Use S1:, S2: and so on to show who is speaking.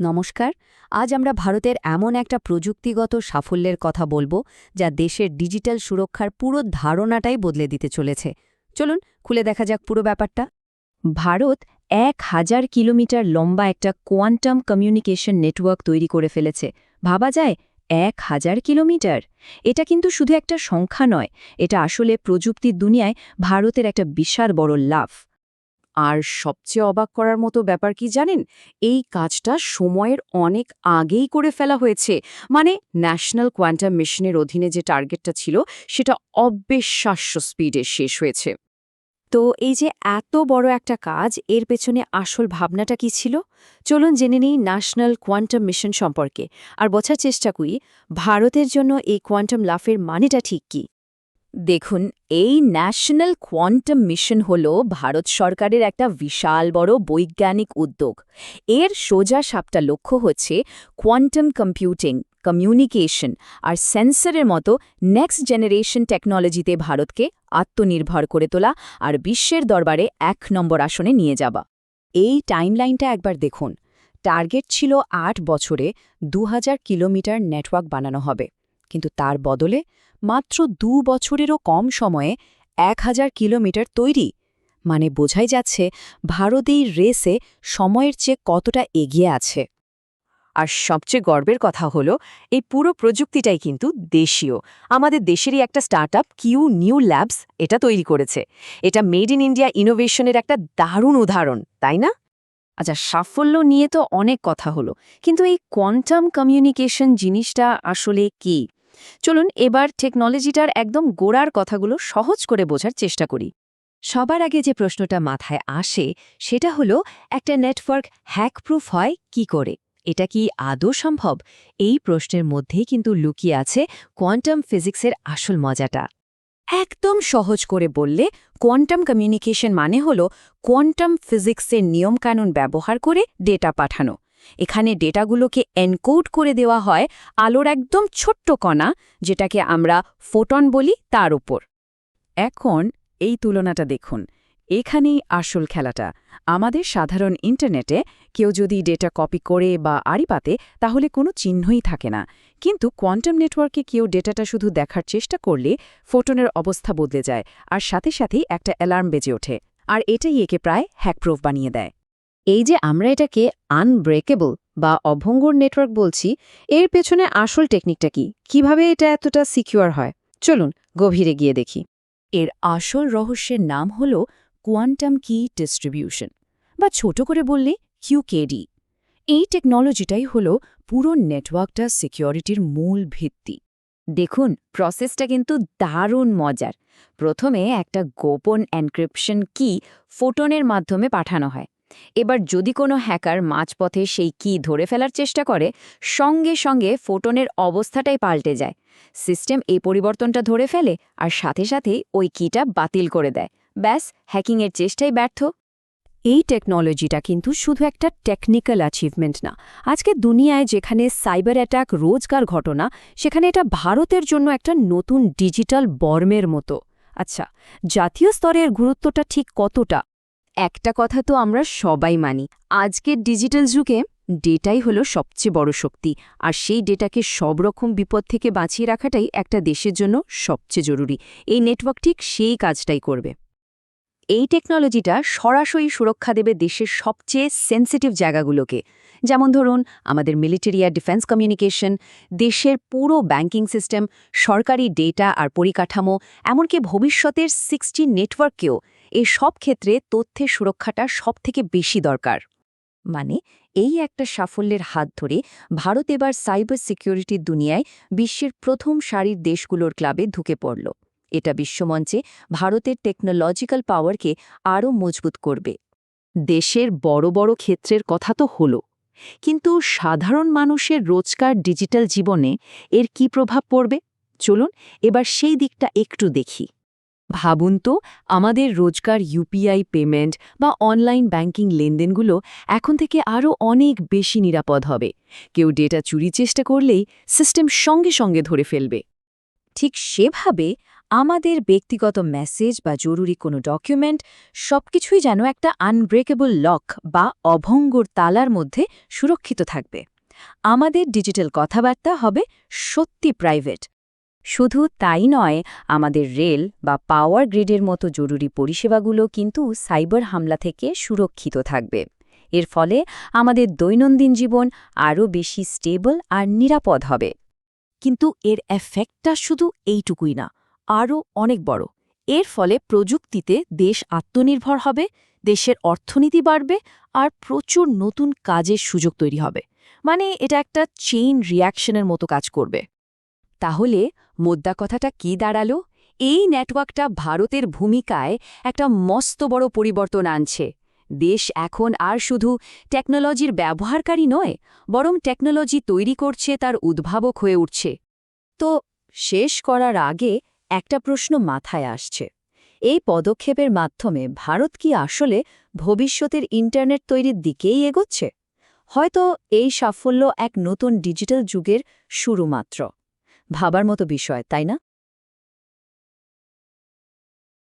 S1: নমস্কার। আজ আমরা ভারতের এমন একটা প্রযুক্তিগত সাফল্যের কথা বলবো যা দেশের ডিজিটাল সুরক্ষার পুরো ধারণাটাই বদলে দিতে চলেছে। চলুন খুলে দেখা যাক পুরো ব্যাপারটা। ভারত ১,০০০ কিলোমিটার লম্বা একটা কোয়ান্টাম কমিউনিকেশন নেটওয়ার্ক তৈরি করে ফেলেছে। ভাবা যায় ১,০০০ কিলোমিটার। এটা কিন্তু শুধু একটা সংখ্যা নয়, এটা আসলে প্রযুক্তির দুনিয়ায় ভারতের একটা বিশাল বড় লাভ।
S2: আর সবচেয়ে অবাক করার মতো ব্যাপার কি জানেন, এই কাজটা সময়ের অনেক আগেই করে ফেলা হয়েছে। মানে ন্যাশনাল কোয়ান্টাম মিশনের অধীনে যে টার্গেটটা ছিল সেটা অবিশ্বাস্য স্পিডে শেষ হয়েছে।
S1: তো এই যে এত বড় একটা কাজ, এর পেছনে আসল ভাবনাটা কি ছিল? চলুন জেনে নিই ন্যাশনাল কোয়ান্টাম মিশন সম্পর্কে আর বোঝার চেষ্টা করি ভারতের জন্য এই কোয়ান্টাম লাফের মানেটা ঠিক কি। দেখুন, এই ন্যাশনাল কোয়ান্টাম মিশন হল ভারত সরকারের একটা বিশাল বড় বৈজ্ঞানিক উদ্যোগ। এর সোজা সাপটা লক্ষ্য হচ্ছে কোয়ান্টাম কম্পিউটিং, কমিউনিকেশন আর সেন্সরের মতো নেক্সট জেনারেশন টেকনোলজিতে ভারতকে আত্মনির্ভর করে তোলা আর বিশ্বের দরবারে ১ নম্বর আসনে নিয়ে যাওয়া। এই টাইমলাইনটা একবার দেখুন। টার্গেট ছিল ৮ বছরে ২,০০০ কিলোমিটার নেটওয়ার্ক বানানো হবে, কিন্তু তার বদলে মাত্র ২ বছরেরও কম সময়ে ১,০০০ কিলোমিটার তৈরি। মানে বোঝাই যাচ্ছে ভারত এই রেসে সময়ের চেয়ে কতটা এগিয়ে আছে।
S2: আর সবচেয়ে গর্বের কথা হলো, এই পুরো প্রযুক্তিটাই কিন্তু দেশীয়। আমাদের দেশেরই একটা স্টার্টআপ কিউ নিউ ল্যাবস এটা তৈরি করেছে। এটা মেড ইন ইন্ডিয়া ইনোভেশনের একটা দারুণ উদাহরণ, তাই না?
S1: আচ্ছা, সাফল্য নিয়ে তো অনেক কথা হলো, কিন্তু এই কোয়ান্টাম কমিউনিকেশন জিনিসটা আসলে কি? চলুন এবার টেকনোলজিটার একদম গোড়ার কথাগুলো সহজ করে বোঝার চেষ্টা করি। সবার আগে যে প্রশ্নটা মাথায় আসে সেটা হলো, একটা নেটওয়ার্ক হ্যাকপ্রুফ হয় কি করে? এটা কি আদৌ সম্ভব? এই প্রশ্নের মধ্যেই কিন্তু লুকিয়ে আছে কোয়ান্টাম ফিজিক্সের আসল মজাটা। একদম সহজ করে বললে, কোয়ান্টাম কমিউনিকেশন মানে হলো কোয়ান্টাম ফিজিক্সের নিয়মকানুন ব্যবহার করে ডেটা পাঠানো। এখানে ডেটাগুলোকে এনকোড করে দেওয়া হয় আলোর একদম ছোট্ট কণা, যেটাকে আমরা ফোটন বলি, তার উপর।
S2: এখন এই তুলনাটা দেখুন, এখানেই আসল খেলাটা। আমাদের সাধারণ ইন্টারনেটে কেউ যদি ডেটা কপি করে বা আড়ি পাতে, তাহলে কোনো চিহ্নই থাকে না। কিন্তু কোয়ান্টাম নেটওয়ার্কে কেউ ডেটাটা শুধু দেখার চেষ্টা করলে ফোটনের অবস্থা বদলে যায়, আর সাথে সাথেই একটা অ্যালার্ম বেজে ওঠে। আর এটাই একে প্রায় হ্যাকপ্রুফ বানিয়ে দেয়।
S1: এই যে আমরা এটাকে আনব্রেকেবল বা অভঙ্গুর নেটওয়ার্ক বলছি, এর পেছনে আসল টেকনিকটা কি? কিভাবে এটা এতটা সিকিউর হয়? চলুন গভীরে গিয়ে দেখি। এর আসল রহস্যের নাম হল কোয়ান্টাম কি ডিস্ট্রিবিউশন, বা ছোট করে বললে কিউকেডি। এই টেকনোলজিটাই হল পুরো নেটওয়ার্কটা সিকিউরিটির মূল ভিত্তি। দেখুন, প্রসেসটা কিন্তু দারুণ মজার। প্রথমে একটা গোপন এনক্রিপশন কি ফোটনের মাধ্যমে পাঠানো হয়। এবার যদি কোনো হ্যাকার মাঝপথে সেই কি ধরে ফেলার চেষ্টা করে, সঙ্গে সঙ্গে ফোটনের অবস্থাটাই পাল্টে যায়। সিস্টেম এই পরিবর্তনটা ধরে ফেলে আর সাথে সাথেই ওই কিটা বাতিল করে দেয়। ব্যাস, হ্যাকিংয়ের চেষ্টাই ব্যর্থ। এই টেকনোলজিটা কিন্তু শুধু একটা টেকনিক্যাল অ্যাচিভমেন্ট না। আজকে দুনিয়ায় যেখানে সাইবার অ্যাটাক রোজকার ঘটনা, সেখানে এটা ভারতের জন্য একটা নতুন ডিজিটাল বর্মের মতো। আচ্ছা, জাতীয় স্তরের গুরুত্বটা ঠিক কতটা? একটা কথা তো আমরা সবাই মানি, আজকের ডিজিটাল যুগে ডেটাই হলো সবচেয়ে বড় শক্তি, আর সেই ডেটাকে সব রকম বিপদ থেকে বাঁচিয়ে রাখাটাই একটা দেশের জন্য সবচেয়ে জরুরি। এই নেটওয়ার্ক ঠিক সেই কাজটাই করবে। এই টেকনোলজিটা সরাসরি সুরক্ষা দেবে দেশের সবচেয়ে সেন্সিটিভ জায়গাগুলোকে, যেমন ধরুন আমাদের মিলিটারি আর ডিফেন্স কমিউনিকেশন, দেশের পুরো ব্যাংকিং সিস্টেম, সরকারি ডেটা আর পরিকাঠামো, এমনকি ভবিষ্যতের 6G নেটওয়ার্ককেও। এই সব ক্ষেত্রে তথ্যের সুরক্ষাটা সবথেকে বেশি দরকার। মানে এই একটা সাফল্যের হাত ধরে ভারত এবার সাইবার সিকিউরিটির দুনিয়ায় বিশ্বের প্রথম সারির দেশগুলোর ক্লাবে ঢুকে পড়ল। এটা বিশ্বমঞ্চে ভারতের টেকনোলজিক্যাল পাওয়ারকে আরও মজবুত করবে। দেশের বড় বড় ক্ষেত্রের কথা তো হলো, কিন্তু সাধারণ মানুষের রোজকার ডিজিটাল জীবনে এর কি প্রভাব পড়বে? চলুন এবার সেই দিকটা একটু দেখি। ভাবুন তো, আমাদের রোজকার ইউপিআই পেমেন্ট বা অনলাইন ব্যাংকিং লেনদেনগুলো এখন থেকে আরও অনেক বেশি নিরাপদ হবে। কেউ ডেটা চুরি চেষ্টা করলেই সিস্টেম সঙ্গে সঙ্গে ধরে ফেলবে। ঠিক সেভাবে আমাদের ব্যক্তিগত মেসেজ বা জরুরি কোনো ডকুমেন্ট সবকিছুই যেন একটা আনব্রেকেবল লক বা অভঙ্গুর তালার মধ্যে সুরক্ষিত থাকবে। আমাদের ডিজিটাল কথাবার্তা হবে সত্যি প্রাইভেট। শুধু তাই নয়, আমাদের রেল বা পাওয়ার গ্রিডের মতো জরুরি পরিষেবাগুলো কিন্তু সাইবার হামলা থেকে সুরক্ষিত থাকবে। এর ফলে আমাদের দৈনন্দিন জীবন আরও বেশি স্টেবল আর নিরাপদ হবে। কিন্তু এর এফেক্টটা শুধু এইটুকুই না, আরও অনেক বড়। এর ফলে প্রযুক্তিতে দেশ আত্মনির্ভর হবে, দেশের অর্থনীতি বাড়বে আর প্রচুর নতুন কাজের সুযোগ তৈরি হবে। মানে এটা একটা চেইন রিয়াকশনের মতো কাজ করবে। তাহলে মোদ্দা কথাটা কি দাঁড়ালো? এই নেটওয়ার্কটা ভারতের ভূমিকায় একটা মস্ত বড় পরিবর্তন আনছে। দেশ এখন আর শুধু টেকনোলজির ব্যবহারকারী নয়, বরং টেকনোলজি তৈরি করছে, তার উদ্ভাবক হয়ে উঠছে। তো শেষ করার আগে একটা প্রশ্ন মাথায় আসছে। এই পদক্ষেপের মাধ্যমে ভারত কি আসলে ভবিষ্যতের ইন্টারনেট তৈরির দিকেই এগোচ্ছে? হয়তো এই সাফল্য এক নতুন ডিজিটাল যুগের শুরু মাত্র। ভাবার মতো বিষয়, তাই না?